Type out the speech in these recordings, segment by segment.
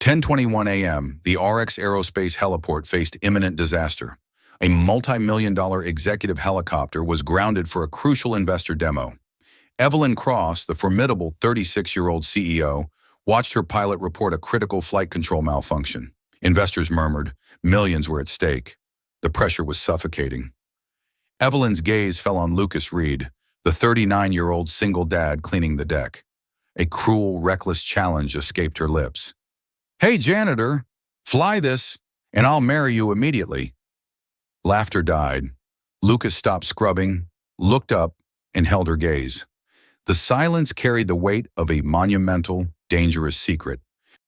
10:21 a.m., the Orex aerospace heliport faced imminent disaster. A multi-million-dollar executive helicopter was grounded for a crucial investor demo. Evelyn Cross, the formidable 36-year-old CEO, watched her pilot report a critical flight control malfunction. Investors murmured. Millions were at stake. The pressure was suffocating. Evelyn's gaze fell on Lucas Reed, the 39-year-old single dad cleaning the deck. A cruel, reckless challenge escaped her lips. "Hey, janitor, fly this, and I'll marry you immediately." Laughter died. Lucas stopped scrubbing, looked up, and held her gaze. The silence carried the weight of a monumental, dangerous secret.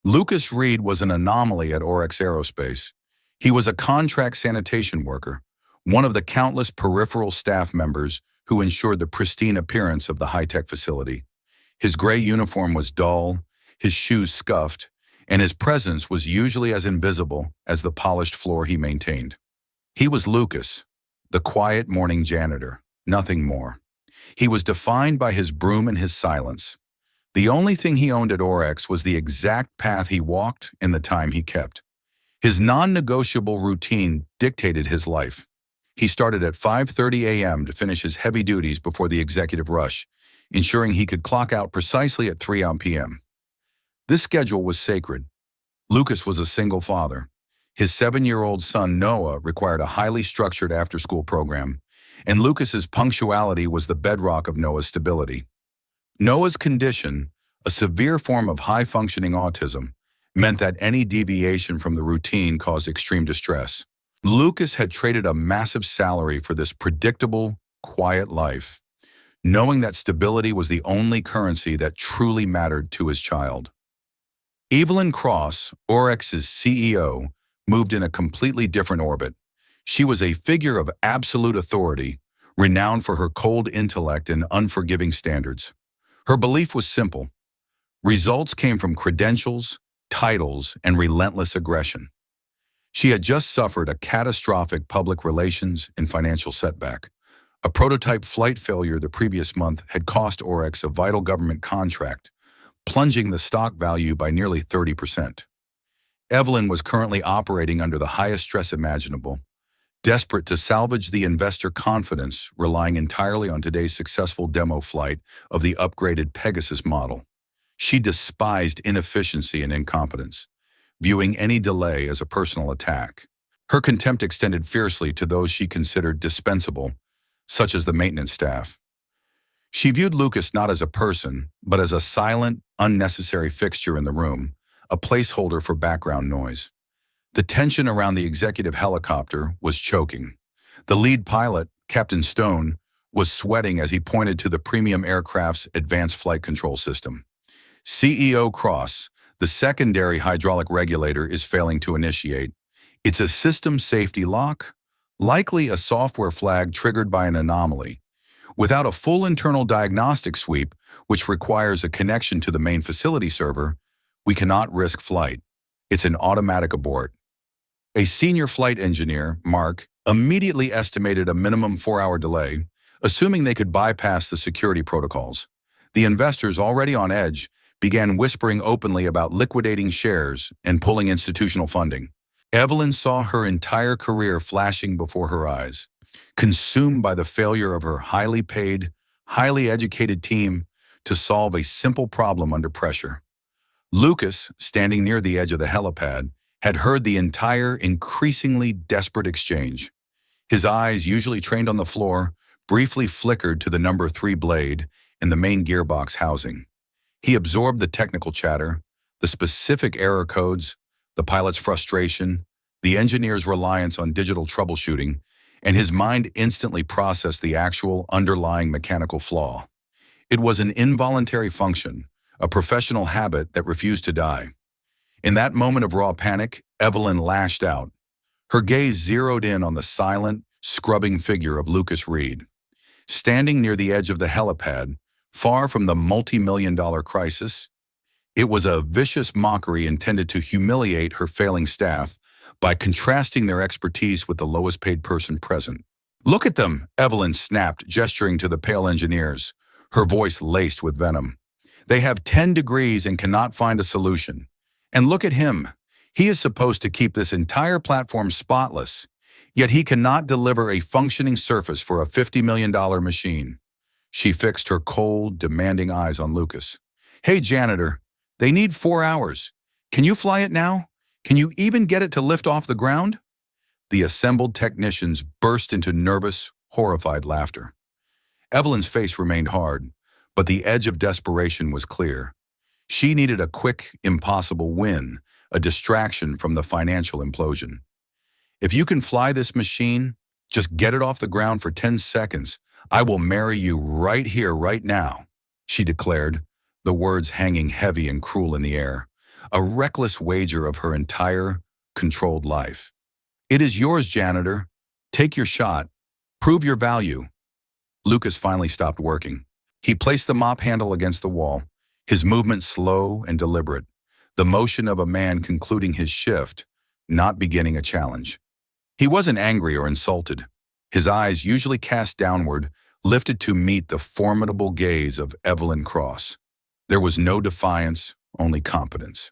Lucas Reed was an anomaly at Orex Aerospace. He was a contract sanitation worker, one of the countless peripheral staff members who ensured the pristine appearance of the high-tech facility. His gray uniform was dull, his shoes scuffed, and his presence was usually as invisible as the polished floor he maintained. He was Lucas, the quiet morning janitor, nothing more. He was defined by his broom and his silence. The only thing he owned at Orex was the exact path he walked and the time he kept. His non-negotiable routine dictated his life. He started at 5:30 a.m. to finish his heavy duties before the executive rush, ensuring he could clock out precisely at 3 p.m. This schedule was sacred. Lucas was a single father. His 7-year-old son Noah required a highly structured after-school program, and Lucas's punctuality was the bedrock of Noah's stability. Noah's condition, a severe form of high-functioning autism, meant that any deviation from the routine caused extreme distress. Lucas had traded a massive salary for this predictable, quiet life, knowing that stability was the only currency that truly mattered to his child. Evelyn Cross, Orex's CEO, moved in a completely different orbit. She was a figure of absolute authority, renowned for her cold intellect and unforgiving standards. Her belief was simple. Results came from credentials, titles, and relentless aggression. She had just suffered a catastrophic public relations and financial setback. A prototype flight failure the previous month had cost Orex a vital government contract, plunging the stock value by nearly 30%. Evelyn was currently operating under the highest stress imaginable, desperate to salvage the investor confidence, relying entirely on today's successful demo flight of the upgraded Pegasus model. She despised inefficiency and incompetence, viewing any delay as a personal attack. Her contempt extended fiercely to those she considered dispensable, such as the maintenance staff. She viewed Lucas not as a person, but as a silent, unnecessary fixture in the room, a placeholder for background noise. The tension around the executive helicopter was choking. The lead pilot, Captain Stone, was sweating as he pointed to the premium aircraft's advanced flight control system. CEO Cross, the secondary hydraulic regulator, is failing to initiate. It's a system safety lock, likely a software flag triggered by an anomaly. Without a full internal diagnostic sweep, which requires a connection to the main facility server, we cannot risk flight. It's an automatic abort. A senior flight engineer, Mark, immediately estimated a minimum 4-hour delay, assuming they could bypass the security protocols. The investors, already on edge, began whispering openly about liquidating shares and pulling institutional funding. Evelyn saw her entire career flashing before her eyes, consumed by the failure of her highly paid, highly educated team to solve a simple problem under pressure. Lucas, standing near the edge of the helipad, had heard the entire, increasingly desperate exchange. His eyes, usually trained on the floor, briefly flickered to the number 3 blade in the main gearbox housing. He absorbed the technical chatter, the specific error codes, the pilot's frustration, the engineer's reliance on digital troubleshooting, and his mind instantly processed the actual underlying mechanical flaw. It was an involuntary function, a professional habit that refused to die. In that moment of raw panic, Evelyn lashed out. Her gaze zeroed in on the silent, scrubbing figure of Lucas Reed. Standing near the edge of the helipad, far from the multi-million-dollar crisis, it was a vicious mockery intended to humiliate her failing staff by contrasting their expertise with the lowest-paid person present. "Look at them," Evelyn snapped, gesturing to the pale engineers, her voice laced with venom. "They have 10 degrees and cannot find a solution. And look at him. He is supposed to keep this entire platform spotless, yet he cannot deliver a functioning surface for a $50 million machine. She fixed her cold, demanding eyes on Lucas. Hey, janitor, they need 4 hours. Can you fly it now? Can you even get it to lift off the ground? The assembled technicians burst into nervous, horrified laughter. Evelyn's face remained hard, but the edge of desperation was clear. She needed a quick, impossible win, a distraction from the financial implosion. If you can fly this machine, just get it off the ground for 10 seconds. I will marry you right here, right now, she declared, the words hanging heavy and cruel in the air, a reckless wager of her entire, controlled life. It is yours, janitor. Take your shot. Prove your value. Lucas finally stopped working. He placed the mop handle against the wall, his movement slow and deliberate, the motion of a man concluding his shift, not beginning a challenge. He wasn't angry or insulted. His eyes, usually cast downward, lifted to meet the formidable gaze of Evelyn Cross. There was no defiance, only competence.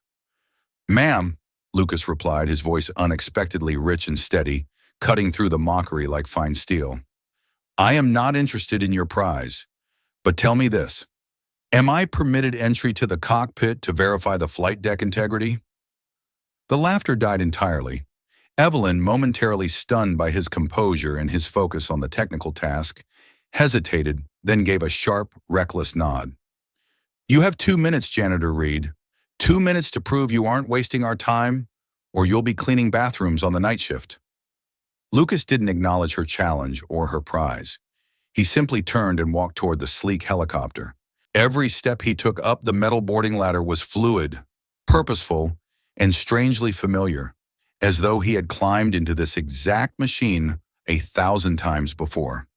"Ma'am," Lucas replied, his voice unexpectedly rich and steady, cutting through the mockery like fine steel. "I am not interested in your prize, but tell me this. Am I permitted entry to the cockpit to verify the flight deck integrity?" The laughter died entirely. Evelyn, momentarily stunned by his composure and his focus on the technical task, hesitated, then gave a sharp, reckless nod. "You have 2 minutes, Janitor Reed. 2 minutes to prove you aren't wasting our time, or you'll be cleaning bathrooms on the night shift." Lucas didn't acknowledge her challenge or her prize. He simply turned and walked toward the sleek helicopter. Every step he took up the metal boarding ladder was fluid, purposeful, and strangely familiar, as though he had climbed into this exact machine 1,000 times before.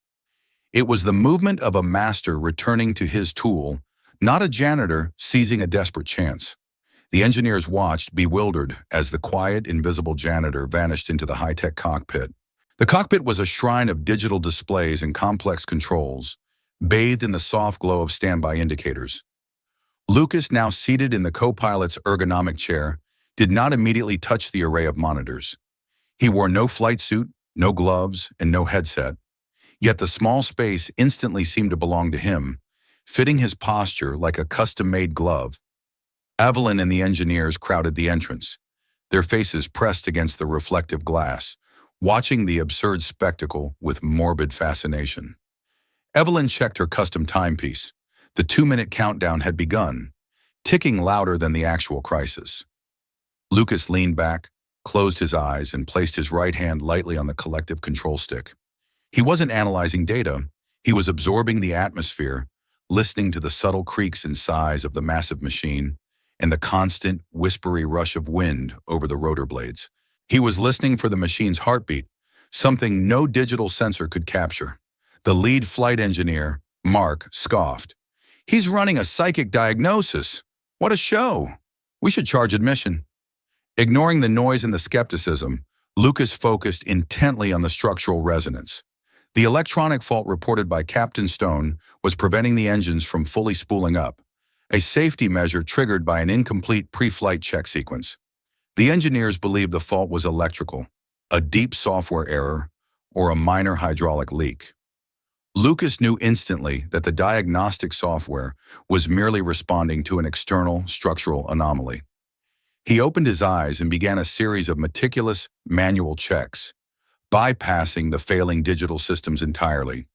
It was the movement of a master returning to his tool, not a janitor seizing a desperate chance. The engineers watched, bewildered, as the quiet, invisible janitor vanished into the high-tech cockpit. The cockpit was a shrine of digital displays and complex controls, bathed in the soft glow of standby indicators. Lucas, now seated in the co-pilot's ergonomic chair, did not immediately touch the array of monitors. He wore no flight suit, no gloves, and no headset. Yet the small space instantly seemed to belong to him, fitting his posture like a custom-made glove. Evelyn and the engineers crowded the entrance, their faces pressed against the reflective glass, watching the absurd spectacle with morbid fascination. Evelyn checked her custom timepiece. The 2-minute countdown had begun, ticking louder than the actual crisis. Lucas leaned back, closed his eyes, and placed his right hand lightly on the collective control stick. He wasn't analyzing data. He was absorbing the atmosphere, listening to the subtle creaks and sighs of the massive machine and the constant, whispery rush of wind over the rotor blades. He was listening for the machine's heartbeat, something no digital sensor could capture. The lead flight engineer, Mark, scoffed. "He's running a psychic diagnosis. What a show. We should charge admission." Ignoring the noise and the skepticism, Lucas focused intently on the structural resonance. The electronic fault reported by Captain Stone was preventing the engines from fully spooling up, a safety measure triggered by an incomplete pre-flight check sequence. The engineers believed the fault was electrical, a deep software error, or a minor hydraulic leak. Lucas knew instantly that the diagnostic software was merely responding to an external structural anomaly. He opened his eyes and began a series of meticulous manual checks, bypassing the failing digital systems entirely.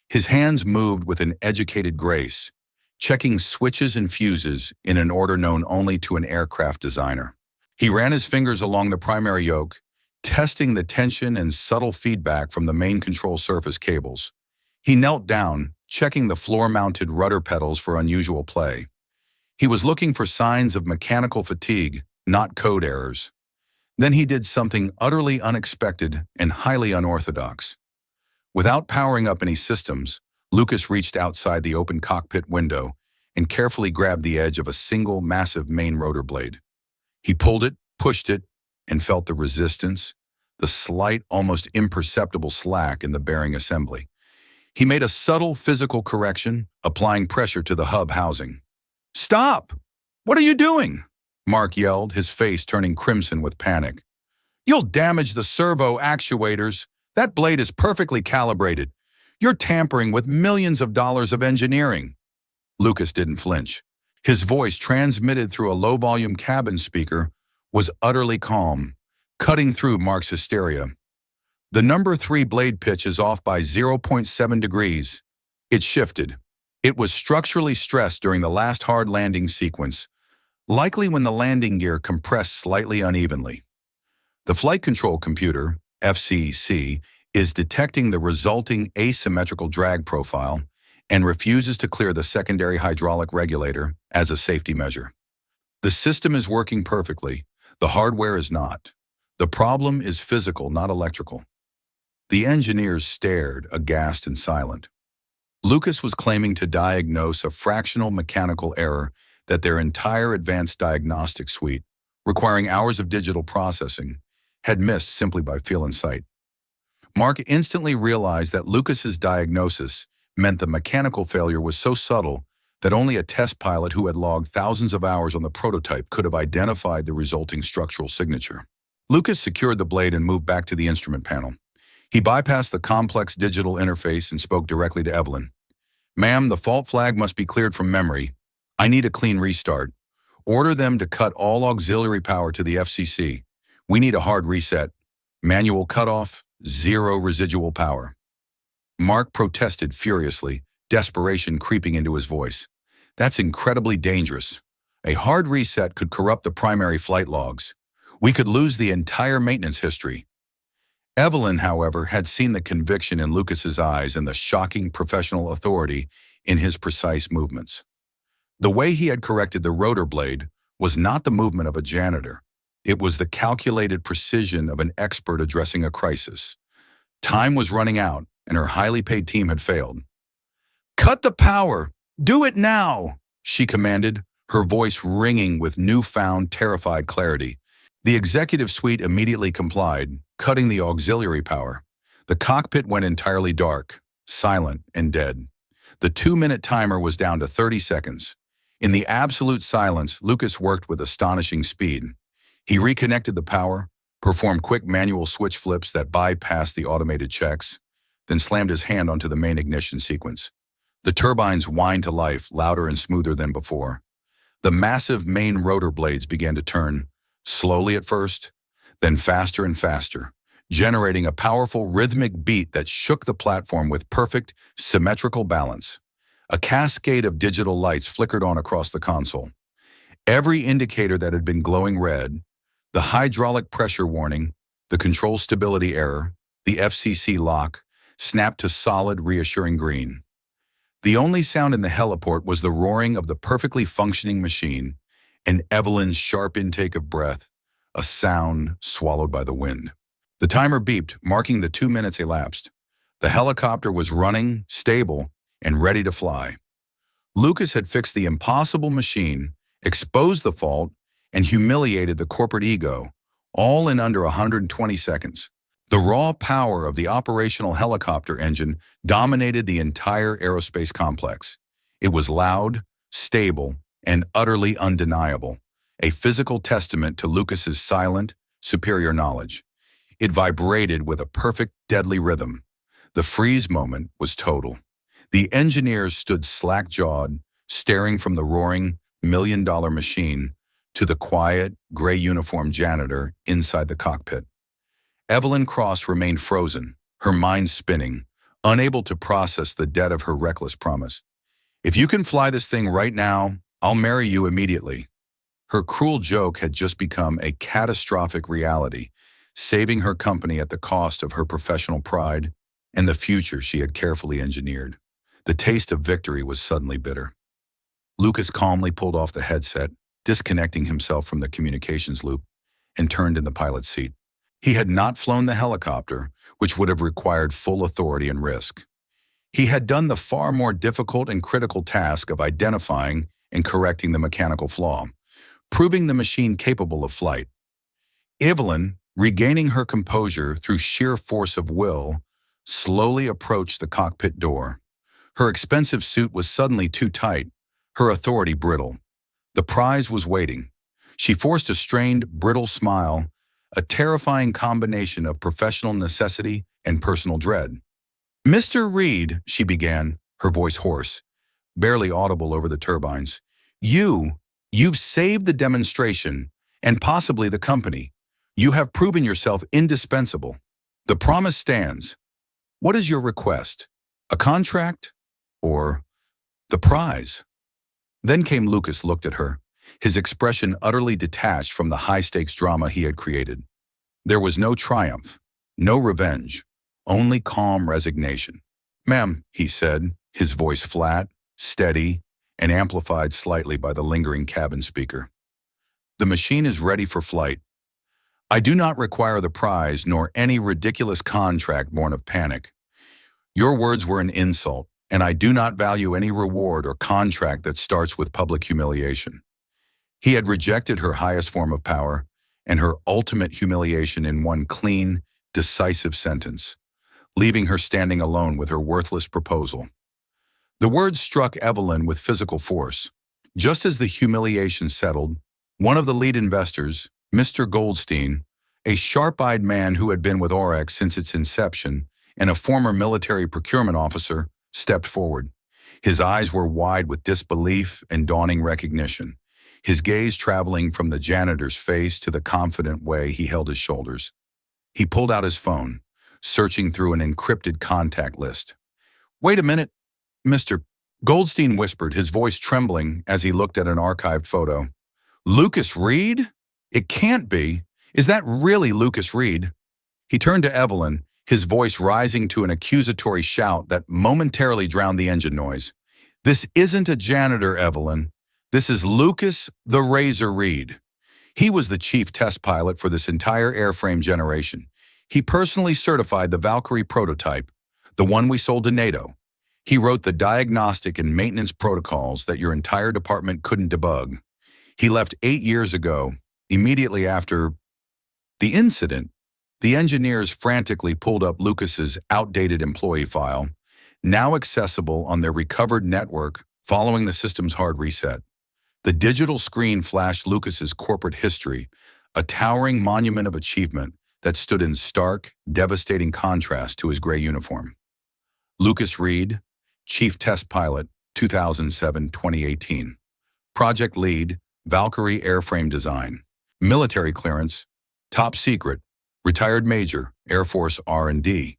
His hands moved with an educated grace, checking switches and fuses in an order known only to an aircraft designer. He ran his fingers along the primary yoke, testing the tension and subtle feedback from the main control surface cables. He knelt down, checking the floor-mounted rudder pedals for unusual play. He was looking for signs of mechanical fatigue, not code errors. Then he did something utterly unexpected and highly unorthodox. Without powering up any systems, Lucas reached outside the open cockpit window and carefully grabbed the edge of a single massive main rotor blade. He pulled it, pushed it, and felt the resistance, the slight, almost imperceptible slack in the bearing assembly. He made a subtle physical correction, applying pressure to the hub housing. "Stop! What are you doing?" Mark yelled, his face turning crimson with panic. You'll damage the servo actuators. That blade is perfectly calibrated. You're tampering with millions of dollars of engineering. Lucas didn't flinch. His voice, transmitted through a low-volume cabin speaker, was utterly calm, cutting through Mark's hysteria. The number 3 blade pitch is off by 0.7 degrees. It shifted. It was structurally stressed during the last hard landing sequence, likely when the landing gear compressed slightly unevenly. The flight control computer, FCC, is detecting the resulting asymmetrical drag profile and refuses to clear the secondary hydraulic regulator as a safety measure. The system is working perfectly. The hardware is not. The problem is physical, not electrical. The engineers stared, aghast and silent. Lucas was claiming to diagnose a fractional mechanical error that their entire advanced diagnostic suite, requiring hours of digital processing, had missed simply by feel and sight. Mark instantly realized that Lucas's diagnosis meant the mechanical failure was so subtle that only a test pilot who had logged thousands of hours on the prototype could have identified the resulting structural signature. Lucas secured the blade and moved back to the instrument panel. He bypassed the complex digital interface and spoke directly to Evelyn. Ma'am, the fault flag must be cleared from memory. I need a clean restart. Order them to cut all auxiliary power to the FCC. We need a hard reset. Manual cutoff, 0 residual power. Mark protested furiously, desperation creeping into his voice. That's incredibly dangerous. A hard reset could corrupt the primary flight logs. We could lose the entire maintenance history. Evelyn, however, had seen the conviction in Lucas's eyes and the shocking professional authority in his precise movements. The way he had corrected the rotor blade was not the movement of a janitor. It was the calculated precision of an expert addressing a crisis. Time was running out, and her highly paid team had failed. Cut the power! Do it now! She commanded, her voice ringing with newfound, terrified clarity. The executive suite immediately complied, cutting the auxiliary power. The cockpit went entirely dark, silent, and dead. The 2-minute timer was down to 30 seconds. In the absolute silence, Lucas worked with astonishing speed. He reconnected the power, performed quick manual switch flips that bypassed the automated checks, then slammed his hand onto the main ignition sequence. The turbines whined to life, louder and smoother than before. The massive main rotor blades began to turn, slowly at first, then faster and faster, generating a powerful rhythmic beat that shook the platform with perfect, symmetrical balance. A cascade of digital lights flickered on across the console. Every indicator that had been glowing red, the hydraulic pressure warning, the control stability error, the FCC lock, snapped to solid, reassuring green. The only sound in the heliport was the roaring of the perfectly functioning machine and Evelyn's sharp intake of breath, a sound swallowed by the wind. The timer beeped, marking the 2 minutes elapsed. The helicopter was running, stable, and ready to fly. Lucas had fixed the impossible machine, exposed the fault, and humiliated the corporate ego, all in under 120 seconds. The raw power of the operational helicopter engine dominated the entire aerospace complex. It was loud, stable, and utterly undeniable, a physical testament to Lucas's silent, superior knowledge. It vibrated with a perfect, deadly rhythm. The freeze moment was total. The engineers stood slack-jawed, staring from the roaring, million-dollar machine to the quiet, gray-uniformed janitor inside the cockpit. Evelyn Cross remained frozen, her mind spinning, unable to process the debt of her reckless promise. If you can fly this thing right now, I'll marry you immediately. Her cruel joke had just become a catastrophic reality, saving her company at the cost of her professional pride and the future she had carefully engineered. The taste of victory was suddenly bitter. Lucas calmly pulled off the headset, disconnecting himself from the communications loop, and turned in the pilot's seat. He had not flown the helicopter, which would have required full authority and risk. He had done the far more difficult and critical task of identifying and correcting the mechanical flaw, proving the machine capable of flight. Evelyn, regaining her composure through sheer force of will, slowly approached the cockpit door. Her expensive suit was suddenly too tight, her authority brittle. The prize was waiting. She forced a strained, brittle smile, a terrifying combination of professional necessity and personal dread. "Mr. Reed," she began, her voice hoarse, barely audible over the turbines. You've saved the demonstration and possibly the company. You have proven yourself indispensable. The promise stands. What is your request? A contract? Or the prize?" Then came Lucas looked at her, his expression utterly detached from the high-stakes drama he had created. There was no triumph, no revenge, only calm resignation. "Ma'am," he said, his voice flat, steady, and amplified slightly by the lingering cabin speaker. "The machine is ready for flight. I do not require the prize nor any ridiculous contract born of panic. Your words were an insult, and I do not value any reward or contract that starts with public humiliation." He had rejected her highest form of power and her ultimate humiliation in one clean, decisive sentence, leaving her standing alone with her worthless proposal. The words struck Evelyn with physical force. Just as the humiliation settled, one of the lead investors, Mr. Goldstein, a sharp-eyed man who had been with Orex since its inception and a former military procurement officer, stepped forward. His eyes were wide with disbelief and dawning recognition, his gaze traveling from the janitor's face to the confident way he held his shoulders. He pulled out his phone, searching through an encrypted contact list. "Wait a minute, Mr. Goldstein whispered, his voice trembling as he looked at an archived photo. "Lucas Reed? It can't be. Is that really Lucas Reed?" He turned to Evelyn, his voice rising to an accusatory shout that momentarily drowned the engine noise. "This isn't a janitor, Evelyn. This is Lucas the Razor Reed. He was the chief test pilot for this entire airframe generation. He personally certified the Valkyrie prototype, the one we sold to NATO. He wrote the diagnostic and maintenance protocols that your entire department couldn't debug. He left 8 years ago, immediately after the incident. The engineers frantically pulled up Lucas's outdated employee file, now accessible on their recovered network following the system's hard reset. The digital screen flashed Lucas's corporate history, a towering monument of achievement that stood in stark, devastating contrast to his gray uniform. Lucas Reed, Chief Test Pilot, 2007-2018. Project Lead, Valkyrie Airframe Design. Military clearance, Top Secret, Retired Major, Air Force R&D.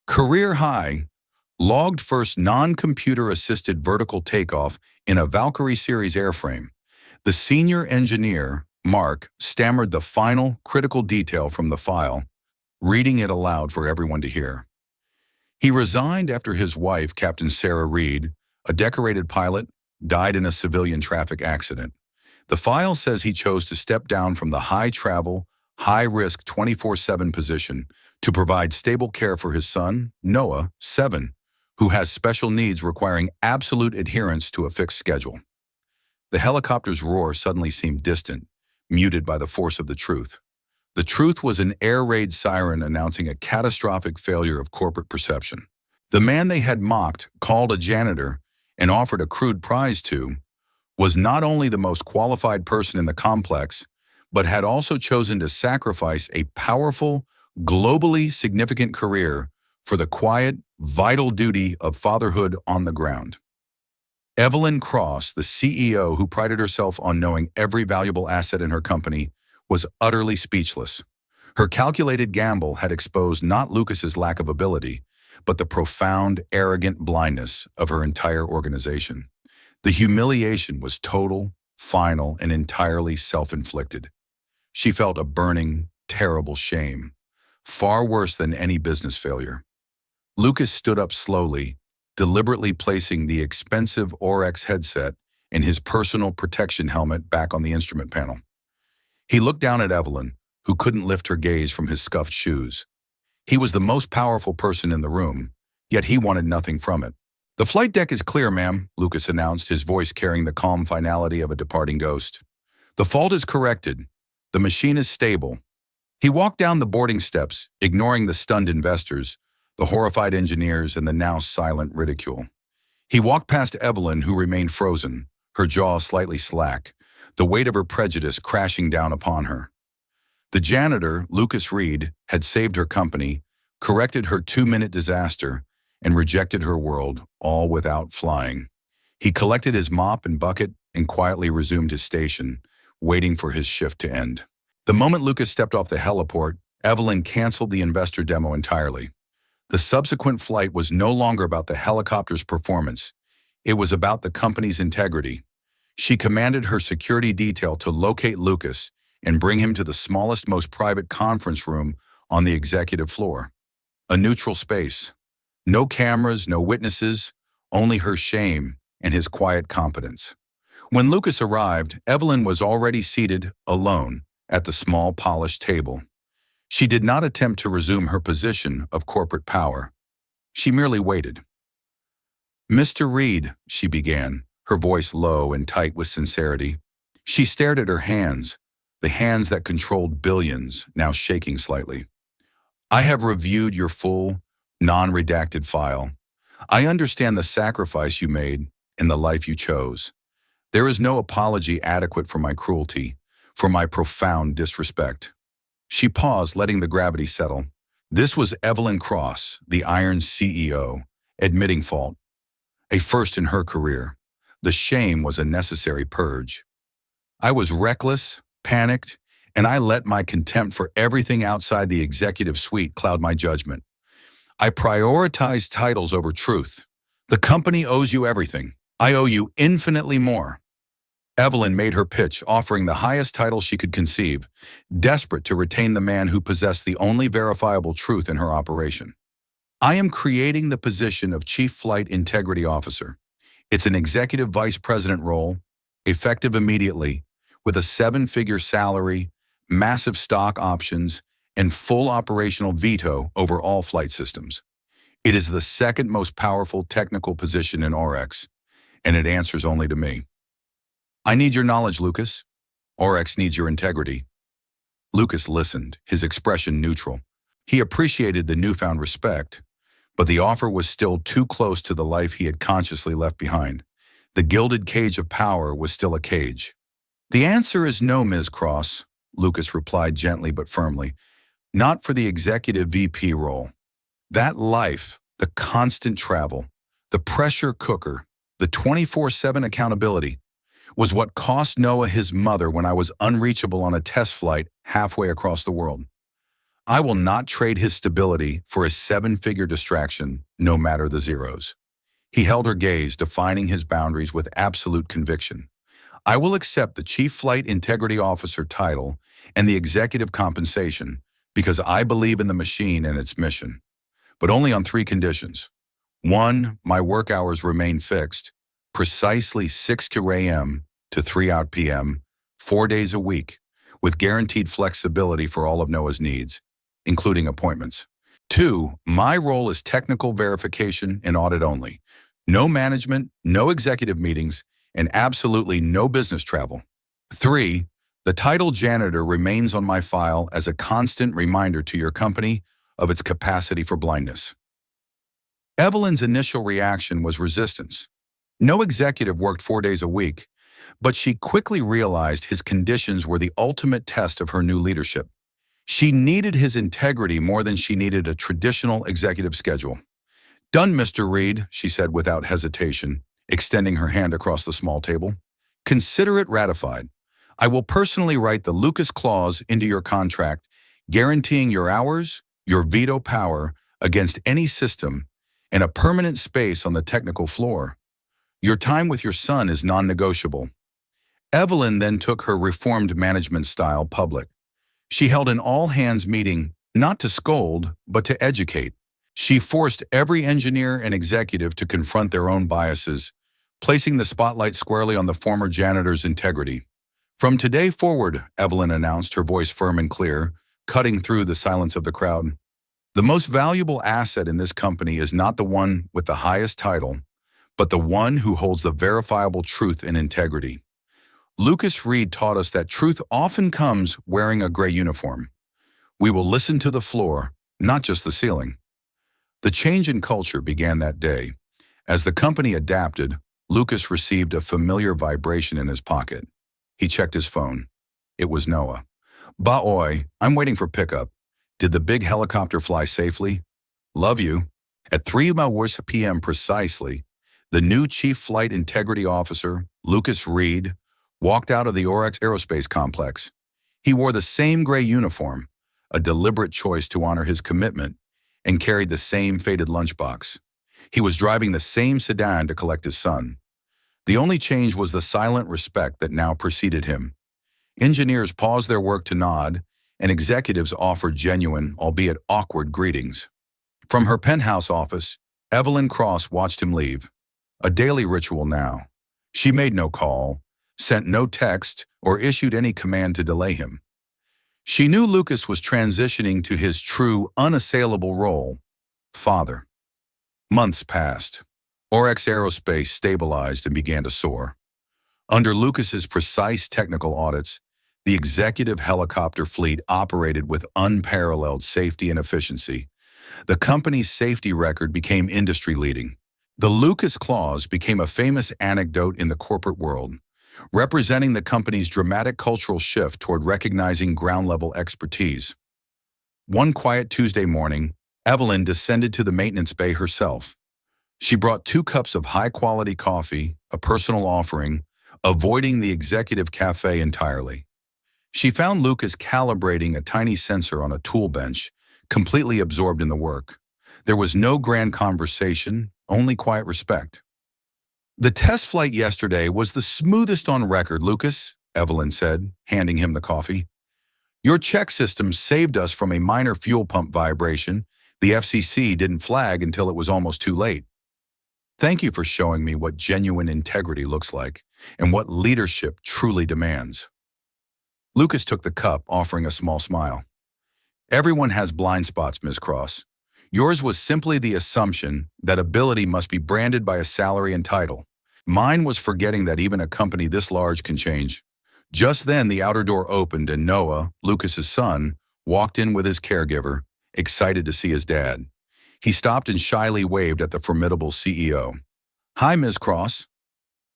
Career high, logged first non-computer assisted vertical takeoff in a Valkyrie series airframe. The senior engineer, Mark, stammered the final, critical detail from the file, reading it aloud for everyone to hear. He resigned after his wife, Captain Sarah Reed, a decorated pilot, died in a civilian traffic accident. The file says he chose to step down from the high-travel, high-risk 24/7 position to provide stable care for his son, Noah, 7, who has special needs requiring absolute adherence to a fixed schedule. The helicopter's roar suddenly seemed distant, muted by the force of the truth. The truth was an air raid siren announcing a catastrophic failure of corporate perception. The man they had mocked, called a janitor, and offered a crude prize to, was not only the most qualified person in the complex, but had also chosen to sacrifice a powerful, globally significant career for the quiet, vital duty of fatherhood on the ground. Evelyn Cross, the CEO who prided herself on knowing every valuable asset in her company, was utterly speechless. Her calculated gamble had exposed not Lucas's lack of ability, but the profound, arrogant blindness of her entire organization. The humiliation was total, final, and entirely self-inflicted. She felt a burning, terrible shame, far worse than any business failure. Lucas stood up slowly, deliberately placing the expensive Orex headset and his personal protection helmet back on the instrument panel. He looked down at Evelyn, who couldn't lift her gaze from his scuffed shoes. He was the most powerful person in the room, yet he wanted nothing from it. "The flight deck is clear, ma'am," Lucas announced, his voice carrying the calm finality of a departing ghost. "The fault is corrected. The machine is stable." He walked down the boarding steps, ignoring the stunned investors, the horrified engineers, and the now silent ridicule. He walked past Evelyn, who remained frozen, her jaw slightly slack, the weight of her prejudice crashing down upon her. The janitor, Lucas Reed, had saved her company, corrected her 2-minute disaster, and rejected her world, all without flying. He collected his mop and bucket and quietly resumed his station, waiting for his shift to end. The moment Lucas stepped off the heliport, Evelyn canceled the investor demo entirely. The subsequent flight was no longer about the helicopter's performance. It was about the company's integrity. She commanded her security detail to locate Lucas and bring him to the smallest, most private conference room on the executive floor. A neutral space. No cameras, no witnesses, only her shame and his quiet competence. When Lucas arrived, Evelyn was already seated, alone, at the small, polished table. She did not attempt to resume her position of corporate power. She merely waited. "Mr. Reed," she began, her voice low and tight with sincerity. She stared at her hands, the hands that controlled billions, now shaking slightly. "I have reviewed your full, non-redacted file. I understand the sacrifice you made and the life you chose. There is no apology adequate for my cruelty, for my profound disrespect." She paused, letting the gravity settle. This was Evelyn Cross, the Iron CEO, admitting fault. A first in her career. The shame was a necessary purge. "I was reckless, panicked, and I let my contempt for everything outside the executive suite cloud my judgment. I prioritized titles over truth. The company owes you everything. I owe you infinitely more." Evelyn made her pitch, offering the highest title she could conceive, desperate to retain the man who possessed the only verifiable truth in her operation. "I am creating the position of Chief Flight Integrity Officer. It's an executive vice president role, effective immediately, with a 7-figure salary, massive stock options, and full operational veto over all flight systems. It is the second most powerful technical position in Orex, and it answers only to me. I need your knowledge, Lucas. Orex needs your integrity." Lucas listened, his expression neutral. He appreciated the newfound respect, but the offer was still too close to the life he had consciously left behind. The gilded cage of power was still a cage. "The answer is no, Ms. Cross," Lucas replied gently but firmly. "Not for the executive VP role. That life, the constant travel, the pressure cooker, the 24/7 accountability, was what cost Noah his mother when I was unreachable on a test flight halfway across the world. I will not trade his stability for a 7-figure distraction, no matter the zeros." He held her gaze, defining his boundaries with absolute conviction. "I will accept the Chief Flight Integrity Officer title and the executive compensation because I believe in the machine and its mission, but only on 3 conditions. 1, my work hours remain fixed, precisely 6 a.m. to 3 p.m., 4 days a week, with guaranteed flexibility for all of Noah's needs, including appointments. 2, my role is technical verification and audit only. No management, no executive meetings, and absolutely no business travel. 3, the title janitor remains on my file as a constant reminder to your company of its capacity for blindness." Evelyn's initial reaction was resistance. No executive worked 4 days a week, but she quickly realized his conditions were the ultimate test of her new leadership. She needed his integrity more than she needed a traditional executive schedule. "Done, Mr. Reed," she said without hesitation, extending her hand across the small table. "Consider it ratified. I will personally write the Lucas clause into your contract, guaranteeing your hours, your veto power against any system, and a permanent space on the technical floor. Your time with your son is non-negotiable." Evelyn then took her reformed management style public. She held an all-hands meeting, not to scold, but to educate. She forced every engineer and executive to confront their own biases, placing the spotlight squarely on the former janitor's integrity. "From today forward," Evelyn announced, her voice firm and clear, cutting through the silence of the crowd, "the most valuable asset in this company is not the one with the highest title, but the one who holds the verifiable truth and integrity." Lucas Reed taught us that truth often comes wearing a gray uniform. We will listen to the floor, not just the ceiling. The change in culture began that day. As the company adapted, Lucas received a familiar vibration in his pocket. He checked his phone. It was Noah. "Ba-oi, I'm waiting for pickup. Did the big helicopter fly safely? Love you." At 3 p.m. precisely, the new Chief Flight Integrity Officer, Lucas Reed, walked out of the Orex aerospace complex. He wore the same gray uniform, a deliberate choice to honor his commitment, and carried the same faded lunchbox. He was driving the same sedan to collect his son. The only change was the silent respect that now preceded him. Engineers paused their work to nod, and executives offered genuine, albeit awkward, greetings. From her penthouse office, Evelyn Cross watched him leave. A daily ritual now. She made no call, sent no text, or issued any command to delay him. She knew Lucas was transitioning to his true, unassailable role, father. Months passed. Orex Aerospace stabilized and began to soar. Under Lucas's precise technical audits, the executive helicopter fleet operated with unparalleled safety and efficiency. The company's safety record became industry-leading. The Lucas Clause became a famous anecdote in the corporate world, representing the company's dramatic cultural shift toward recognizing ground-level expertise. One quiet Tuesday morning, Evelyn descended to the maintenance bay herself. She brought 2 cups of high-quality coffee, a personal offering, avoiding the executive cafe entirely. She found Lucas calibrating a tiny sensor on a tool bench, completely absorbed in the work. There was no grand conversation, only quiet respect. "The test flight yesterday was the smoothest on record, Lucas," Evelyn said, handing him the coffee. "Your check system saved us from a minor fuel pump vibration. The FCC didn't flag until it was almost too late. Thank you for showing me what genuine integrity looks like and what leadership truly demands." Lucas took the cup, offering a small smile. "Everyone has blind spots, Ms. Cross. Yours was simply the assumption that ability must be branded by a salary and title. Mine was forgetting that even a company this large can change." Just then, the outer door opened and Noah, Lucas's son, walked in with his caregiver, excited to see his dad. He stopped and shyly waved at the formidable CEO. "Hi, Ms. Cross."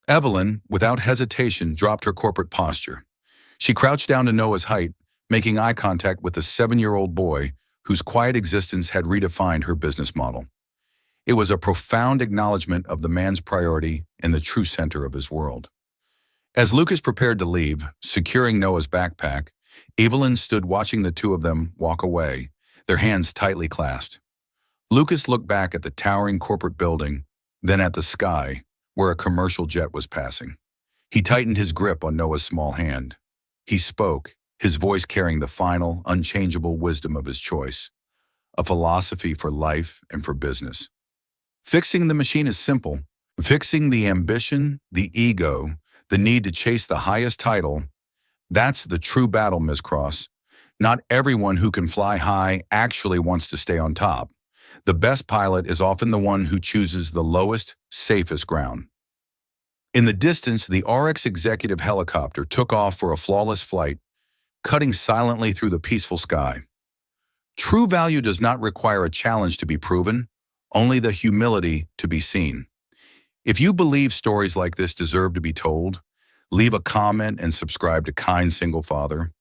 Evelyn, without hesitation, dropped her corporate posture. She crouched down to Noah's height, making eye contact with the 7-year-old boy whose quiet existence had redefined her business model. It was a profound acknowledgement of the man's priority in the true center of his world. As Lucas prepared to leave, securing Noah's backpack, Evelyn stood watching the two of them walk away, their hands tightly clasped. Lucas looked back at the towering corporate building, then at the sky, where a commercial jet was passing. He tightened his grip on Noah's small hand. He spoke, his voice carrying the final, unchangeable wisdom of his choice, a philosophy for life and for business. Fixing the machine is simple. Fixing the ambition, the ego, the need to chase the highest title, that's the true battle, Ms. Cross. Not everyone who can fly high actually wants to stay on top. The best pilot is often the one who chooses the lowest, safest ground. In the distance, the Orex executive helicopter took off for a flawless flight, cutting silently through the peaceful sky. True value does not require a challenge to be proven, only the humility to be seen. If you believe stories like this deserve to be told, leave a comment and subscribe to Kind Single Father.